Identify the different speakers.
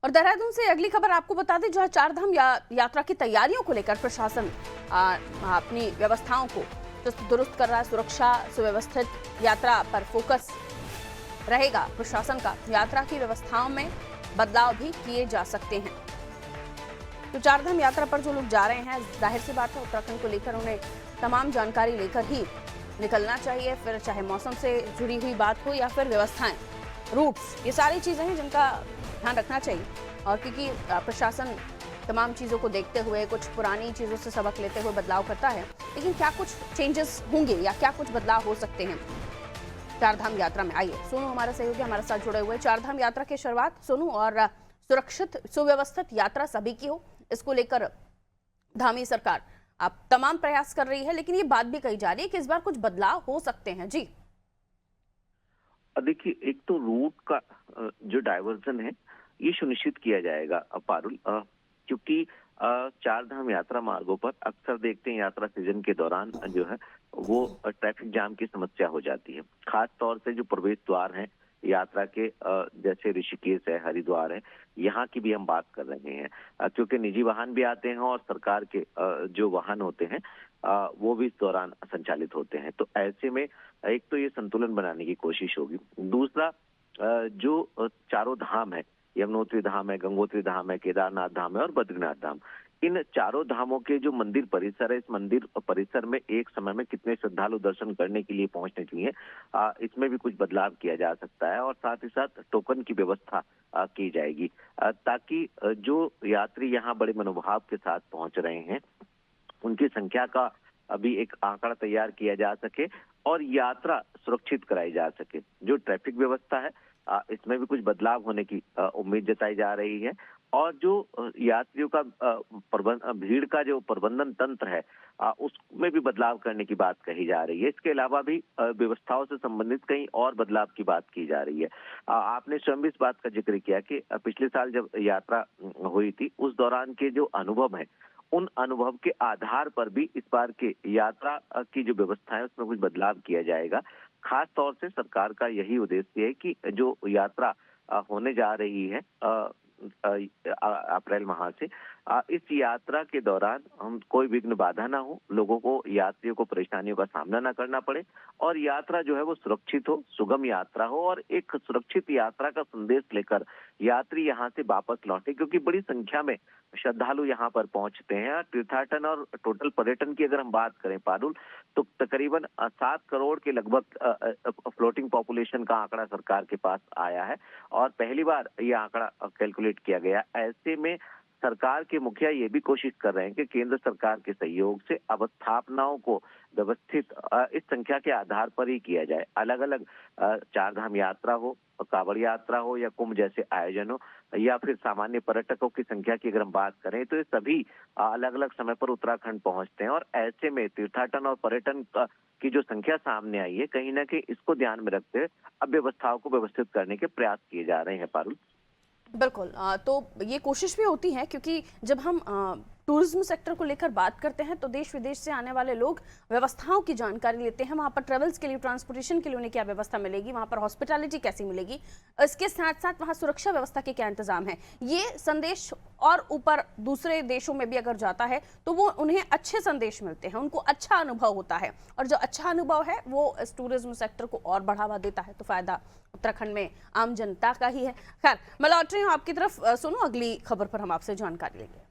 Speaker 1: और देहरादून से अगली खबर आपको बता दें, जहां चारधाम यात्रा की तैयारियों को लेकर प्रशासन अपनी व्यवस्थाओं को चुस्त दुरुस्त कर रहा है। सुरक्षा सुव्यवस्थित यात्रा पर फोकस रहेगा प्रशासन का। यात्रा की व्यवस्थाओं में बदलाव भी किए जा सकते हैं। तो चारधाम यात्रा पर जो लोग जा रहे हैं, जाहिर सी बात है उत्तराखंड को लेकर उन्हें तमाम जानकारी लेकर ही निकलना चाहिए। फिर चाहे मौसम से जुड़ी हुई बात हो या फिर व्यवस्थाएं, रूट्स, ये सारी चीजें हैं जिनका ध्यान रखना चाहिए। और क्योंकि प्रशासन तमाम चीज़ों को देखते हुए कुछ पुरानी चीज़ों से सबक लेते हुए बदलाव करता है, लेकिन क्या कुछ चेंजेस होंगे या क्या कुछ बदलाव हो सकते हैं चारधाम यात्रा में? आइए, सोनू हमारा सहयोगी हमारे साथ जुड़े हुए। चारधाम यात्रा की शुरुआत सोनू, और सुरक्षित सुव्यवस्थित यात्रा सभी की हो, इसको लेकर धामी सरकार आप तमाम प्रयास कर रही है, लेकिन ये बात भी कही जा रही है कि इस बार कुछ बदलाव हो सकते हैं। जी
Speaker 2: देखिए, एक तो रूट का जो डायवर्जन है ये सुनिश्चित किया जाएगा पारुल, क्योंकि चारधाम यात्रा मार्गों पर अक्सर देखते हैं यात्रा सीजन के दौरान जो है वो ट्रैफिक जाम की समस्या हो जाती है। खास तौर से जो प्रवेश द्वार हैं यात्रा के, जैसे ऋषिकेश है, हरिद्वार है, यहाँ की भी हम बात कर रहे हैं, क्योंकि निजी वाहन भी आते हैं और सरकार के जो वाहन होते हैं वो भी इस दौरान संचालित होते हैं। तो ऐसे में एक तो ये संतुलन बनाने की कोशिश होगी। दूसरा, जो चारों धाम है, यमुनोत्री धाम है, गंगोत्री धाम है, केदारनाथ धाम है और बद्रीनाथ धाम, इन चारों धामों के जो मंदिर परिसर है, इस मंदिर परिसर में एक समय में कितने श्रद्धालु दर्शन करने के लिए पहुंचने चाहिए, इसमें भी कुछ बदलाव किया जा सकता है। और साथ ही साथ टोकन की व्यवस्था की जाएगी, ताकि जो यात्री यहाँ बड़े मनोभाव के साथ पहुंच रहे हैं उनकी संख्या का अभी एक आंकड़ा तैयार किया जा सके और यात्रा सुरक्षित कराई जा सके। जो ट्रैफिक व्यवस्था है इसमें भी कुछ बदलाव होने की उम्मीद जताई जा रही है। और जो यात्रियों का भीड़ का जो प्रबंधन तंत्र है उसमें भी बदलाव करने की बात कही जा रही है। इसके अलावा भी व्यवस्थाओं से संबंधित कई और बदलाव की बात की जा रही है। आपने स्वयं भी इस बात का जिक्र किया कि पिछले साल जब यात्रा हुई थी उस दौरान के जो अनुभव है, उन अनुभव के आधार पर भी इस बार के यात्रा की जो व्यवस्था है उसमें कुछ बदलाव किया जाएगा। खास तौर से सरकार का यही उद्देश्य है कि जो यात्रा होने जा रही है अप्रैल माह से, इस यात्रा के दौरान हम कोई विघ्न बाधा ना हो, लोगों को, यात्रियों को परेशानियों का सामना ना करना पड़े और यात्रा जो है वो सुरक्षित हो, सुगम यात्रा हो और एक सुरक्षित यात्रा का संदेश लेकर यात्री यहाँ से वापस लौटे। क्योंकि बड़ी संख्या में श्रद्धालु यहाँ पर पहुंचते हैं। तीर्थाटन और टोटल पर्यटन की अगर हम बात करें पारुल, तो तकरीबन 7 करोड़ के लगभग फ्लोटिंग पॉपुलेशन का आंकड़ा सरकार के पास आया है और पहली बार ये आंकड़ा कैलकुलेट किया गया। ऐसे में सरकार के मुखिया ये भी कोशिश कर रहे हैं कि केंद्र सरकार के सहयोग से अवस्थापनाओं को व्यवस्थित इस संख्या के आधार पर ही किया जाए। अलग अलग चारधाम यात्रा हो, कांवड़ यात्रा हो या कुंभ जैसे आयोजन हो या फिर सामान्य पर्यटकों की संख्या की अगर हम बात करें तो ये सभी अलग अलग समय पर उत्तराखंड पहुंचते हैं। और ऐसे में तीर्थाटन और पर्यटन की जो संख्या सामने आई है, कहीं ना कहीं इसको ध्यान में रखते हुए अब व्यवस्थाओं को व्यवस्थित करने के प्रयास किए जा रहे हैं पारुल।
Speaker 1: बिल्कुल। तो ये कोशिश भी होती है, क्योंकि जब हम टूरिज्म सेक्टर को लेकर बात करते हैं तो देश विदेश से आने वाले लोग व्यवस्थाओं की जानकारी लेते हैं। वहाँ पर ट्रेवल्स के लिए, ट्रांसपोर्टेशन के लिए उन्हें क्या व्यवस्था मिलेगी, वहाँ पर हॉस्पिटैलिटी कैसी मिलेगी, इसके साथ साथ वहाँ सुरक्षा व्यवस्था के क्या इंतजाम है, ये संदेश और ऊपर दूसरे देशों में भी अगर जाता है तो वो उन्हें अच्छे संदेश मिलते हैं, उनको अच्छा अनुभव होता है। और जो अच्छा अनुभव है वो इस टूरिज्म सेक्टर को और बढ़ावा देता है। तो फायदा उत्तराखंड में आम जनता का ही है। खैर, मैं लौट रही हूँ आपकी तरफ। सुनो, अगली खबर पर हम आपसे जानकारी लेंगे।